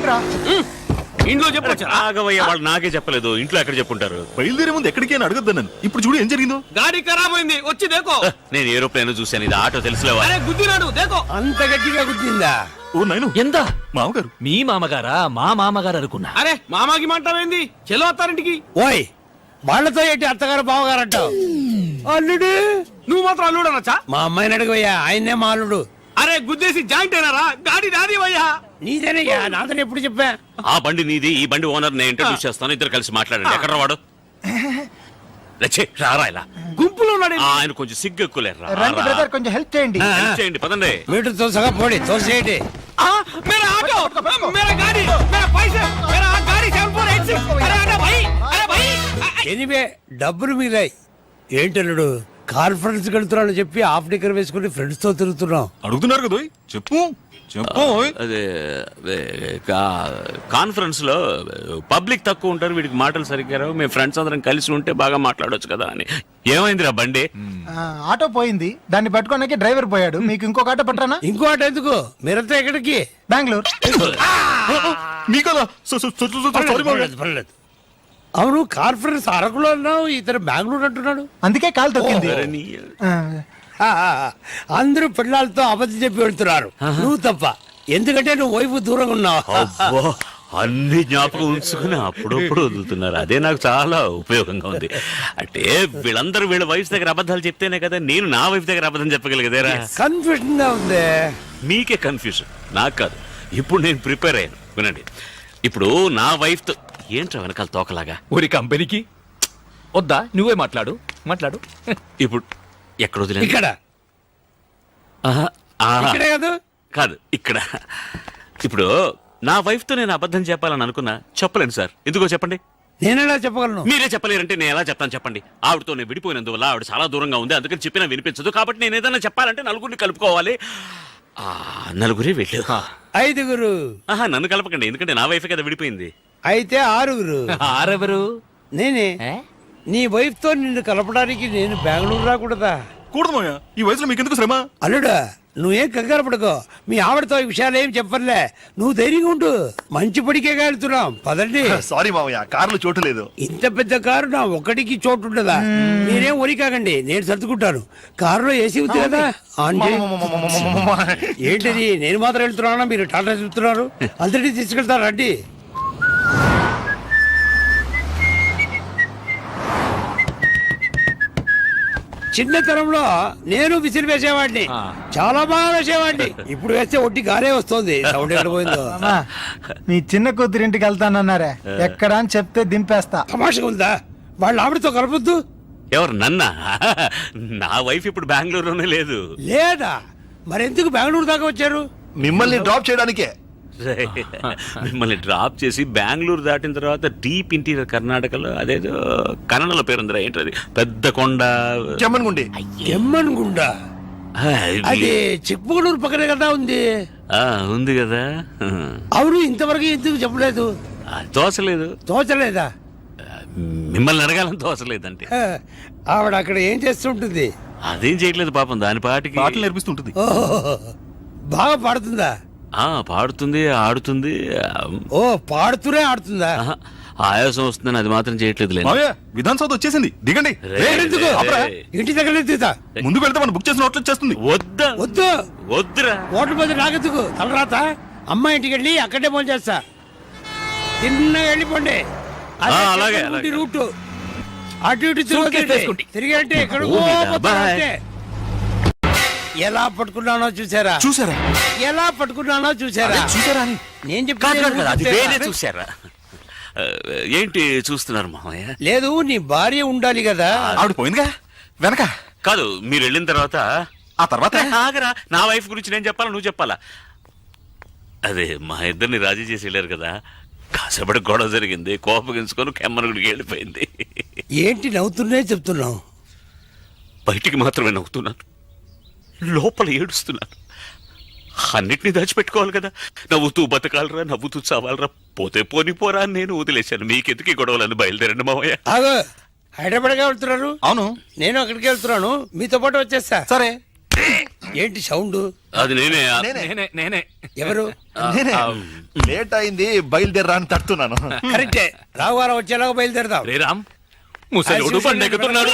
రా. ఇంట్లో చెప్పొచ్చు. ఆగవయ్య, వాళ్ళు నాకే చెప్పలేదు. ఇంట్లో ఎక్కడ చెప్పుంటారు? బయలుదేరే ముందు ఎక్కడికి అని అడగద్దు నన్ను. ఇప్పుడు చూడు ఏం జరిగిందో. గాడి ఖరాబ్ అయింది, వచ్చి దేకో. నేను ఏరోప్లేన్ చూశాను, ఇది ఆటో తెలుసులేవా? అరే గుద్దినాడు, దేకో. అంత గట్టిగా గుద్దిందా? ఓ నాయను, ఎంత మామగారు. మీ మామగారా? మా మామగారు అనుకున్నా. అరే మామాకి మంటావేంది? చెలో అత్తారింటికి. ఓయ్, వాళ్ళతో ఏంటి అత్తగారు బావగారు అంటావు? అల్లుడు, నువ్వు మాత్రం అల్లుడు అనొచ్చా? మా అమ్మాయిని అడగవయ్యా, ఆయన్నే మా అల్లుడు. అరే గుద్దేసి జాయింట్ అయినారా? గాడి నాది వయ్యా. నీదేనయ్యా, నాదని ఎప్పుడు చెప్పా? ఆ బండి నీది, ఈ బండి ఓనర్ నేను ఇంట్రడ్యూస్ చేస్తాను, ఇద్దరు కలిసి మాట్లాడండి. ఎక్కడ వాడు? రారా ఇలా. గుంపులో ఉన్నాడు. ఆయన కొంచెం సిగ్గు ఎక్కువలేరు. రండి బ్రదర్, కొంచెం హెల్ప్ చేయండి. చేయండి, పదండి. మీటర్ తోసగా పోడి, తోసేయండి. मेरा ऑटो, मेरा गाड़ी, मेरा पैसे, मेरा गाड़ी 7486. अरे आना भाई, अरे भाई. ఎనివే డబ్బులు మిగిలాయి. ఏంటల్లుడు, కాన్ఫరెన్స్ వెళ్తున్నాను చెప్పి హాఫ్ డిక్కర్ వేసుకుని ఫ్రెండ్స్ తో తిరుగుతున్నాం. అడుగుతున్నారు కదా, చెప్పు చెప్పు. అదే కాన్ఫరెన్స్ లో పబ్లిక్ తక్కువ ఉంటారు, వీడికి మాటలు సరిగ్గా రావు. మేము ఫ్రెండ్స్ అందరం కలిసి ఉంటే బాగా మాట్లాడొచ్చు కదా అని. ఏమైందిరా బండి? ఆటో పోయింది, దాన్ని పట్టుకోడానికి డ్రైవర్ పోయాడు. మీకు ఇంకొక ఆటో పట్టరానా? ఇంకో ఆట ఎందుకు? మీరంతా ఎక్కడికి? బెంగళూరు. మీ కదా. సారీ మామగారు. పర్లేదు. అవును, కాన్ఫరెన్స్ అరకులో అన్నావు, ఇతను బెంగళూరు అంటున్నాడు. అందుకే కాలు తొక్కింది. ఆ, అందరూ పిల్లలతో అబద్ధం చెప్పి వెళ్తున్నారు, నువ్వు తప్ప. ఎందుకంటే నువ్వు వైపు దూరంగా ఉన్నావు. అబ్బో, అన్ని జ్ఞాపకం ఉంచుకుని అప్పుడప్పుడు వదులుతున్నారు. అదే నాకు చాలా ఉపయోగంగా ఉంది. అంటే వీళ్ళందరూ వీళ్ళ వైఫ్ దగ్గర అబద్ధాలు చెప్తేనే కదా నేను నా వైఫ్ దగ్గర అబద్ధం చెప్పగలిగేదేరా. కన్ఫ్యూజన్ గా ఉంది. మీకే కన్ఫ్యూజన్, నాకు కాదు. ఇప్పుడు నేను ప్రిపేర్ అయ్యాను, వినండి. ఇప్పుడు నా వైఫ్ తో ఏంట్రా వెనకాల తోకలాగా? ఊరి కంపెనీకి వద్దా? నువ్వే మాట్లాడు. ఇప్పుడు ఎక్కడ వదిలేదు? ఇక్కడ ఇక్కడే కాదు, కాదు ఇక్కడ. ఇప్పుడు నా వైఫ్ తో నేను అబద్ధం చెప్పాలని అనుకున్నా, చెప్పలేను సార్. ఎందుకో చెప్పండి. నేనెలా చెప్పగలను? మీరే చెప్పలేరంటే నేను ఎలా చెప్తాను చెప్పండి. ఆవిడతో నేను విడిపోయినందువల్ల ఆవిడ చాలా దూరంగా ఉంది, అందుకని చెప్పినా వినిపించదు. కాబట్టి నేను ఏదైనా చెప్పాలంటే నలుగురిని కలుపుకోవాలి. నలుగురే వెళ్ళు. 5గురు. నన్ను కలపకండి, ఎందుకంటే నా వైఫ్ కదా విడిపోయింది. అయితే 6గురు. ఆరెవరు? నేనే. నీ వైఫ్ తో నిన్ను కలపడానికి నేను బెంగళూరు రాకూడదా? కూడదు మామయ్య, ఈ వయసులో మీకెందుకు శ్రమ? అల్లుడా, నువ్వేం కంగారు పడుకో. మీ ఆవిడతో ఈ విషయాలు ఏం చెప్పర్లే, నువ్వు ధైర్యంగా ఉండు. మంచి పడికే వెళ్తున్నాం, పదండి. సారీ మామయ్య, కార్లు చోటు లేదు. ఇంత పెద్ద కారు నా ఒక్కడికి చోటు ఉండదా? మీరేం ఒరి కాకండి, నేను సర్దుకుంటాను. కారులో ఏసీ ఉంది కదా, ఆన్ చేయి. ఏంటిది, నేను మాత్రం వెళ్తున్నానా? మీరు టాటా చెప్తున్నారు. అందరినీ తీసుకెళ్తారు, రండి. చిన్నతనంలో నేను విసిరి వేసేవాడిని, చాలా బాగా వేసేవాడిని. ఇప్పుడు వేస్తే ఒట్టి గారే వస్తుంది. సౌండ్ ఎక్కడ పోయిందో. మీ చిన్న కూతురింటికి వెళ్తానన్నారే, ఎక్కడ అని చెప్తే దింపేస్తా. తమాషగా ఉందా? వాళ్ళ ఆవిడతో కలపొద్దు. ఎవరు నన్నా? నా వైఫ్ ఇప్పుడు బెంగళూరులోనే లేదు. లేదా? మరెందుకు బెంగళూరు దాకా వచ్చారు? మిమ్మల్ని డ్రాప్ చేయడానికే. మిమ్మల్ని డ్రాప్ చేసి బెంగళూరు దాటిన తర్వాత డీప్ ఇంటీరియర్ కర్ణాటకలో అదేదో కన్నడలో పేరుందిరా, ఏంటది, పెద్ద కొండ, చెమ్మన్గుండి. ఎమ్మన్గుండ? అది చిక్మగళూరు పక్కనే కదా ఉంది. ఉంది కదా. అవును, ఇంతవరకు ఎందుకు చెప్పలేదు? తోసలేదు. తోచలేదా? మిమ్మల్ని అడగాలని తోసలేదంటే. ఆవిడ అక్కడ ఏం చేస్తుంటుంది? అదేం చేయట్లేదు పాపం, దాని పాటికి పాటలు నేర్పిస్తుంటుంది. బాగా పాడుతుందా? పాడుతుంది, ఆడుతుంది. ఓ, పాడుతూనే ఆడుతుందా? ఆయాసం వస్తుందని అది మాత్రం చేయట్లేదు. మామయ్య, విధాన్ సౌధ వచ్చేసింది, దిగండి. ఇంటి దగ్గర తీతా. ముందుకు వెళ్తే మనం బుక్ చేసిన హోటల్ చేస్తుంది. వద్దా? వద్దు, వద్దురా. హోటల్ పోతే నాకెందుకు తలరాత? అమ్మ ఇంటికి వెళ్ళి అక్కడే ఫోన్ చేస్తా. తిన్నగా వెళ్ళిపోండి. అలాగే రూట్ అటు ఇటు తిరిగి ఎలా పట్టుకున్నానో చూసారా? చూసారా? ఎలా పట్టుకున్నానో చూసారా? చూసారా? నేను చూసారా? ఏంటి చూస్తున్నారు మామయ్య? లేదు, నీ భార్య ఉండాలి కదా. ఆవిడ పోయిందిగా వెనక. కాదు, మీరు వెళ్ళిన తర్వాత. ఆ తర్వాత ఆగరా, నా వైఫ్ గురించి నేను చెప్పాలా నువ్వు చెప్పాలా? అదే మా ఇద్దరిని రాజీ చేసి వెళ్ళారు కదా, కాసేపటి గొడవ జరిగింది, కోపగించుకొని కెమ్మరుగుడికి వెళ్ళిపోయింది. ఏంటి నవ్వుతున్నా చెప్తున్నావు? బయటికి మాత్రమే నవ్వుతున్నాను, లోపల ఏడుస్తున్నాను. అన్నిటినీ దాచిపెట్టుకోవాలి కదా. నవ్వుతూ బతకాలరా, నవ్వుతూ చావాలరా, పోతే పోనిపోరా అని నేను వదిలేశాను. మీకెందుకు ఈ గొడవలని బయలుదేరండి మావయ్య. హైదరాబాద్గా వెళ్తున్నారు? అవును, నేను అక్కడికి వెళ్తున్నాను, మీతో పాటు వచ్చేస్తా. సరే. ఏంటి సౌండ్? అది నేనే నేనే ఎవరు? లేట్ అయింది బయలుదేరా అని తడుతున్నాను. కరెక్టే, రావుగారం వచ్చేలాగా బయలుదేరదాం. శ్రీరామ్ ముసలోడు బండి ఎక్కుతున్నాడు.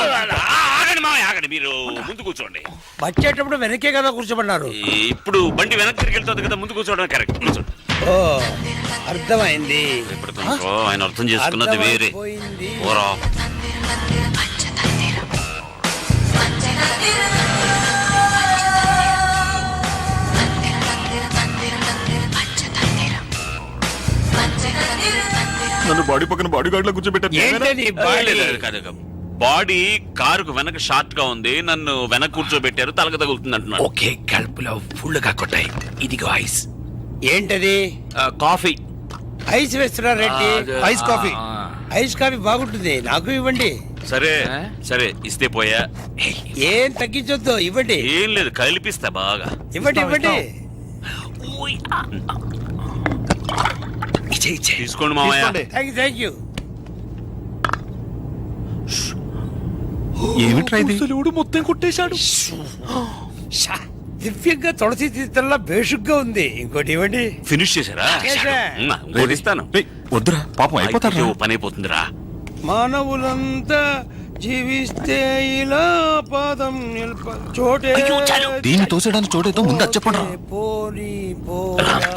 ఆగండి మామయ్య ఆగండి, మీరు ముందు కూర్చోండి. వచ్చేటప్పుడు వెనకే కదా కూర్చోబడినారు. ఇప్పుడు బండి వెనక్కి తిరిగి వెళ్తుంది కదా, ముందు కూర్చోవడం కరెక్ట్. కూర్చోండి. ఓ అర్థమైంది. ఇప్పుడు తనకో ఆయన అర్థం చేసుకున్నది వేరే. అర్థమైపోయింది. ఓరా నన్ను బాడీ పక్కన బాడీ గార్డ్ లో కూర్చోబెట్టారు. ఏంటది బాడీ? కాదు, బాడీ కారుకు వెనక షార్ట్ గా ఉంది, నన్ను వెనక కూర్చోబెట్టారు, తలక తగులుతుంది అంటున్నాడు. ఓకే, కడుపులో ఫుల్ గా కొట్టాయి. ఇదిగో ఐస్. ఏంటది? కాఫీ. ఐస్ వేస్తున్నారేంటి? Ice coffee. ఐస్ కాఫీ బాగుంటుంది, నాకు ఇవ్వండి. సరే సరే ఇస్తే పోయా. ఏం తగ్గించొద్దు, ఇవ్వండి. ఏం లేదు, కలిపిస్తా బాగా. ఇవ్వండి ఇవ్వండి. తీసుకోండి మామయ్య. Thank you. ఏమిట్రా ఇది? మొత్తం కొట్టేశాడు. దివ్యంగా తులసి తీర్థంలా బేషుగ్గా ఉంది. ఇంకోటి ఇవ్వండి. ఫినిష్ చేశారా? చేశా. ఇంకోటి ఇస్తాను. రేయ్, వద్దురా పాపం అయిపోతారు. అయితే ఓ పని అయిపోతుందిరా. మానవులంతా జీవిస్తే ఇలా పాదం చోటే. దీన్ని తోసేయడానికి చోటేతో ముందు అది చెప్పండి. పోని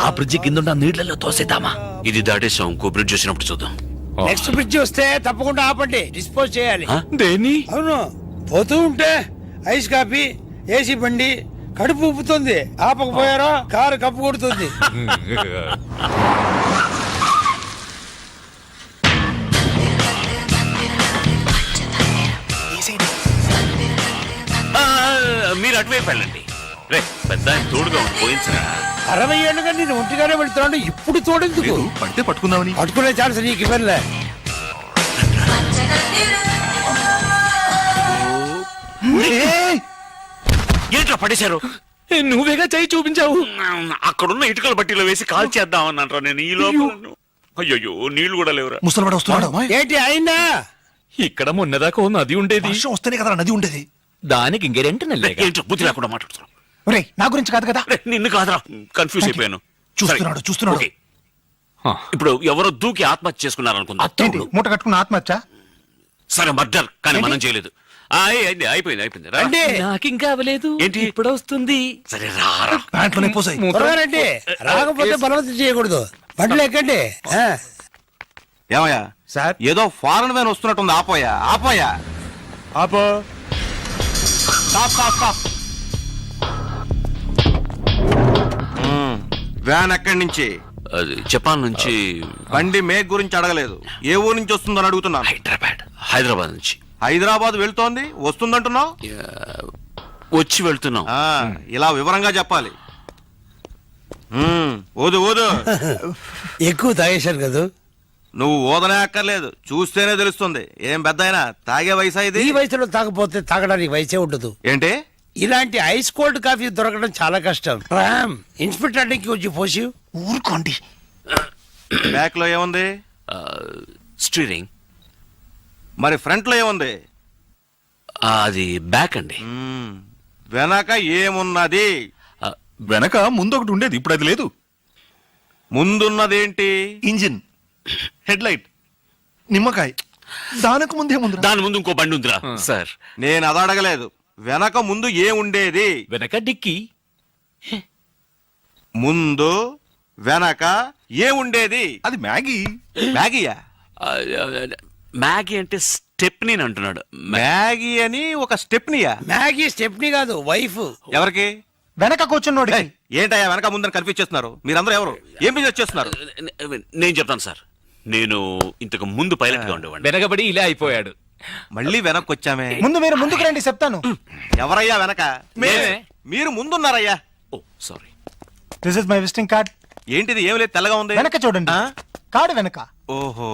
ఆ బ్రిడ్జి కింద నీళ్లలో తోసేద్దామా? ఇది దాటేసాం, ఇంకో బ్రిడ్జ్ వచ్చినప్పుడు చూద్దాం. నెక్స్ట్ బ్రిడ్జ్ వస్తే తప్పకుండా ఆపండి, డిస్పోజ్ చేయాలి. ఆ? దేని? అవును, పోతూ ఉంటే ఐస్ కాఫీ, ఏసీ బండి కడుపు ఉప్పుతుంది. ఆపకపోయారో కారు కప్పు కొడుతుంది. మీరు అటువైపు వెళ్ళండి. రే పెద్ద ఆయన తోడుగా ఉండి పోయించరా. 60 ఏళ్ళుగా నేను ఒంటిగానే వెళ్తున్నాను, ఇప్పుడు తోడెందుకు? పడితే పట్టుకుందామని. పట్టుకునే ఛాన్స్ నీకు ఇవ్వలే. ఏంట్రా పడేశారు? నువ్వేగా చేయి చూపించావు. అక్కడున్న ఇటుకల బట్టీలో వేసి కాల్ చేద్దామన్నారా నేను ఈ లోపల. అయ్యో నీళ్లు కూడా లేవురా. ముసలివాడు వస్తున్నాడు. ఏంటి అయిందా? ఇక్కడ మొన్నదాకా ఓ నది ఉండేది, వర్షం వస్తేనే కదా నది ఉండేది. దానికి ఇంకెరెంట్ నెల్లేగా. ఏంటో బుద్ధి లేకుండా మాట్లాడుతున్నావు. ఒరేయ్, నా గురించి కాదు కదా. రే, నిన్ను కాదురా, కన్ఫ్యూజ్ అయిపోయాను. చూస్తున్నాడు, సరే, చూస్తున్నాడు. ఓకే. ఇప్పుడు ఎవరో దూకి ఆత్మహత్య చేసుకున్నారు అనుకుందా? ఏంటి మూట కట్టుకున్న ఆత్మహత్య? సరే మర్డర్, కానీ మనం చేయలేదు. అయింది, అయిపోయింది రా. రండి. నాకింకా అవ్వలేదు. ఏంటి? ఇప్పుడు వస్తుంది. సరే రారా. ప్యాంట్లోనే పోసాయి. త్వరగా రండి, రాకపోతే బలవంతం చేయకూడదు. బండ్లు ఎక్కండి. ఏమయ్యా సార్. ఏదో ఫారెన్ వ్యాన్ వస్తున్నట్టుంది. ఆపోయా ఆపోయా. ఆపో. వ్యాన్ ఎక్కడి నుంచి? అది జపాన్ నుంచి. బండి మేక్ గురించి అడగలేదు, ఏ ఊరు నుంచి వస్తుందని అడుగుతున్నాను. హైదరాబాద్ నుంచి. హైదరాబాద్ వెళ్తోంది, వస్తుందంటున్నావు. వచ్చి వెళ్తున్నాం. ఇలా వివరంగా చెప్పాలి. ఓదు ఓదు. ఎక్కువ తాగేశారు కదా. నువ్వు ఓదనే అక్కర్లేదు, చూస్తేనే తెలుస్తుంది. ఏం పెద్దాయనా, తాగే వయసా ఇది? ఈ వయసులో తాగపోతే తాగడానికి వయసే ఉండదు. ఏంటి? ఇలాంటి ఐస్ కోల్డ్ కాఫీ దొరకడం చాలా కష్టం. రామ్, ఇన్స్పెక్టర్ కి వచ్చి పోసి. ఊరుకోండి. బ్యాక్ లో ఏముంది? స్టీరింగ్. మరి ఫ్రంట్ లో ఏముంది? అది బ్యాక్ అండి. వెనక ఏమున్నది? వెనక ముందు ఒకటి ఉండేది, ఇప్పుడు అది లేదు. ముందున్నదేంటి? ఇంజిన్, హెడ్ లైట్, నిమ్మకాయ. దానికి ముందే ముందు దాని ముందు ఇంకో బండి ఉందిరా సార్. నేను అది అడగలేదు. వెనక ముందు ఏ ఉండేది? వెనక డిక్కి. ముందు వెనక ఏ ఉండేది? అది మ్యాగీ. మ్యాగీయా? మ్యాగీ అంటే స్టెప్ని అంటున్నాడు. మ్యాగీ అని ఒక స్టెప్నియా? మ్యాగీ స్టెప్ని కాదు, వైఫ్. ఎవరికి? వెనక కూర్చున్నోడి. ఏయ్, ఏంటయ్యా వెనక ముందని కన్ఫ్యూజ్ చేస్తున్నారు? మీరందరూ ఎవరు? ఏం బిజినెస్ చేస్తున్నారు? నేను చెప్తాను సార్. నేను ఇంతకు ముందు పైలట్ గా ఉండేవాడిని. వెనకబడి ఇలా అయిపోయాడు. మళ్ళీ వెనక్కి వచ్చామే. ముందు మీరు ముందుకు రండి, చెప్తాను. ఎవరయ్యా వెనక? మేమే. మీరు ముందున్నారయ్యా. Oh sorry. This is my visiting card. ఏంటిది? ఏం లేదు, తెల్లగా ఉంది. వెనక చూడండి, ఆ? కార్డు వెనక. ఓహో,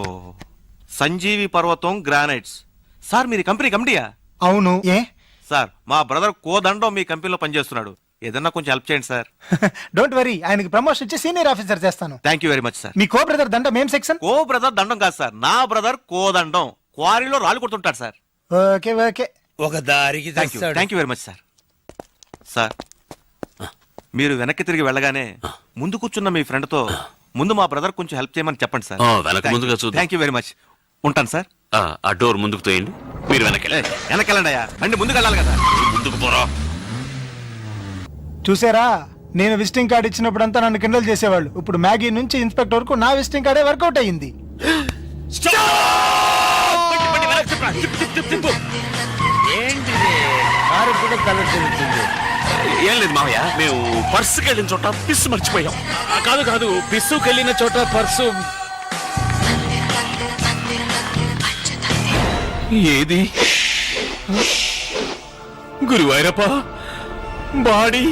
సంజీవి పర్వతం గ్రానైట్స్. సార్ మీరు కంపెనీ కమిటీయా? అవును. ఏ? సార్ మా బ్రదర్ కోదండం మీ కంపెనీలో పనిచేస్తున్నాడు. ఏదన్నా కొంచెం హెల్ప్ చేయండి సార్. డోంట్ వరీ, ఆయనకి ప్రమోషన్ ఇచ్చి సీనియర్ ఆఫీసర్ చేస్తాను. Thank you very much sir. Me co brother దండం ఏం సెక్షన్? కో బ్రదర్ దండం కాదు సార్, నా బ్రదర్ కోదండం క్వారీలో రాళ్ళు కొడుతుంటాడు సార్. Okay okay. ఒక దారికి thank you very much sir. Sir మీరు వెనక్కి తిరిగి వెళ్ళగానే ముందు కూర్చున్న మీ ఫ్రెండ్తో ముందు మా బ్రదర్ కొంచెం హెల్ప్ చేయమని చెప్పండి సార్. వెనక ముందుగా చూద్దాం. Thank you very much. ఉంటాను సార్. ఆ డోర్ ముందుకు తోయండి, మీరు వెనకెళ్ళండి. వెనకెళ్ళండి అయ్యా, అంటే ముందుకు వెళ్ళాలి కదా. ముందుకు పోరా. చూసారా, నేను విజిటింగ్ కార్డు ఇచ్చినప్పుడంతా నన్ను కిండల్ చేసేవాళ్ళు. ఇప్పుడు మ్యాగీ నుంచి ఇన్స్పెక్టర్ వరకు నా విజిటింగ్ కార్డే వర్కౌట్ అయ్యింది. ఏం లేదు మావయ్య, మేము పర్సుకి వెళ్ళిన చోట పిస్ మర్చిపోయాం. కాదు కాదు, పిస్సుకి వెళ్ళిన చోట పర్సు ఏది? గురువాయూరప్ప బాడీ